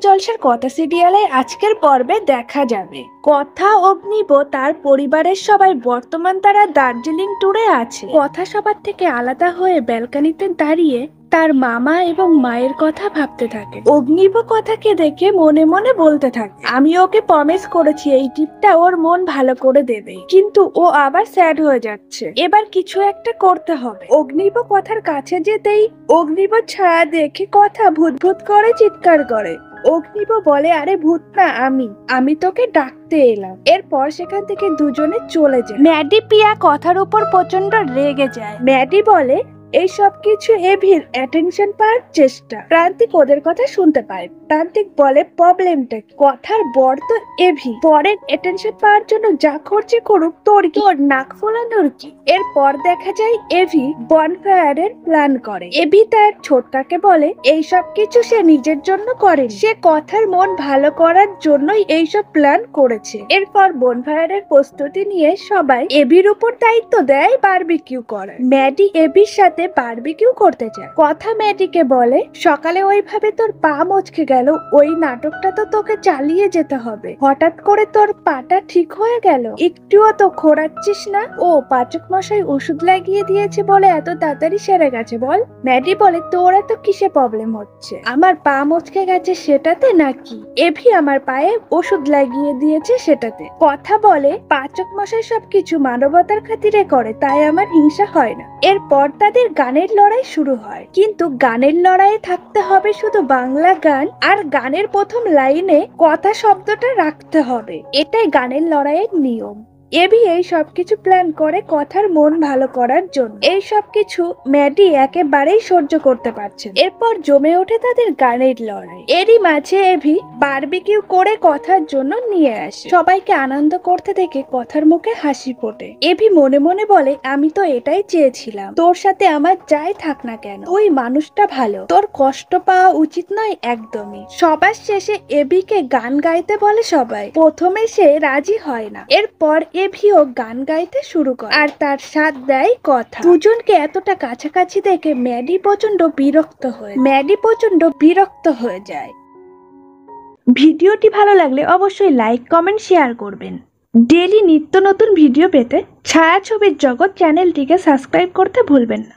জলসার কথা সিরিয়ালে আজকের পর্বে দেখা যাবে কথা অগ্নিব তার পরিবারের সবাই বর্তমান তারা দার্জিলিং ট্যুরে আছে। কথা সবার থেকে আলাদা হয়ে ব্যালকনিতে দাঁড়িয়ে তার মামা এবং মায়ের কথা ভাবতে থাকে। অগ্নিব কথাকে দেখে মনে মনে বলতে থাকে, আমি ওকে প্রমিস করেছি এই ট্রিপটা ওর মন ভালো করে দেবে, কিন্তু ও আবার স্যাড হয়ে যাচ্ছে। এবার কিছু একটা করতে হবে। অগ্নিব কথার কাছে যেতেই অগ্নিব ছায়া দেখে কথা ভূত ভূত করে চিৎকার করে। অগ্নিব বলে, আরে ভূত না, আমি তোকে ডাকতে এলাম। এরপর সেখান থেকে দুজনে চলে যায়। ম্যাডি পিয়া কথার উপর প্রচন্ড রেগে যায়। ম্যাডি বলে, এই সব কিছু এভির অ্যাটেনশন পাওয়ার চেষ্টা। প্রান্তিক ওদের কথা শুনতে পায়। প্রান্তিক বলে, প্রবলেমটা কথার বর তো এভি, পরের অ্যাটেনশন পাওয়ার জন্য যা খরচে করুক তোর নাক ফোলানোর কি। এরপর দেখা যায় এভি বনফায়ারের প্ল্যান করে। এভি তার ছোটকাকে বলে এই সব কিছু সে নিজের জন্য করে, সে কথার মন ভালো করার জন্যই এইসব প্ল্যান করেছে। এরপর বনফায়ারের প্রস্তুতি নিয়ে সবাই এভির উপর দায়িত্ব দেয় বারবিকিউ করার। ম্যাডি এভির সাথে বারবিকিউ করতে চায়। কথা ম্যাডিকে বলে, সকালে ওইভাবে তোর পা মচকে গেল, ওই নাটকটা তো তোকে চালিয়ে যেতে হবে। হঠাৎ করে তোর পাটা ঠিক হয়ে গেল, একটুও তো খোঁড়াচ্ছিস না। ও পাচক মশাই ওষুধ লাগিয়ে দিয়েছে বলে এত তাড়াতাড়ি সেরে গেছে বল। ম্যাডি বলে, তোর এত কিসে প্রবলেম হচ্ছে? আমার পা মচকে গেছে সেটাতে নাকি এভি আমার পায়ে ওষুধ লাগিয়ে দিয়েছে সেটাতে? কথা বলে, পাচক মশাই সবকিছু মানবতার খাতিরে করে, তাই আমার হিংসা হয় না। এরপর তাদের গানের লড়াই শুরু হয়, কিন্তু গানের লড়াইয়ে থাকতে হবে শুধু বাংলা গান, আর গানের প্রথম লাইনে কথা শব্দটা রাখতে হবে। এটাই গানের লড়াইয়ের নিয়ম। এভি এই সবকিছু প্ল্যান করে কথার মন ভালো করার জন্য। এই সবকিছু ম্যাডি একেবারেই সহ্য করতে পারছে। এরপর জমে ওঠে তাদের গানের লড়াই। এরই মাঝে এভি বারবিকিউ করে কথার জন্য নিয়ে আসে। সবাইকে আনন্দ করতে দেখে কথার মুখে হাসি ফোটে। এভি মনে মনে বলে, আমি তো এটাই চেয়েছিলাম, তোর সাথে আমার যাই থাক না কেন তুই মানুষটা ভালো, তোর কষ্ট পাওয়া উচিত নয় একদমই। সবার শেষে এভিকে গান গাইতে বলে সবাই। প্রথমে সে রাজি হয় না, এরপর এভিও গান গাইতে শুরু করে, আর তার সাথ দেয় কথা। দুজনকে এতটা কাছাকাছি দেখে ম্যাডি প্রচন্ড বিরক্ত হয়ে যায়। ভিডিওটি ভালো লাগলে অবশ্যই লাইক, কমেন্ট, শেয়ার করবেন। ডেইলি নিত্য নতুন ভিডিও পেতে ছায়াছবির জগৎ চ্যানেলটিকে সাবস্ক্রাইব করতে ভুলবেন না।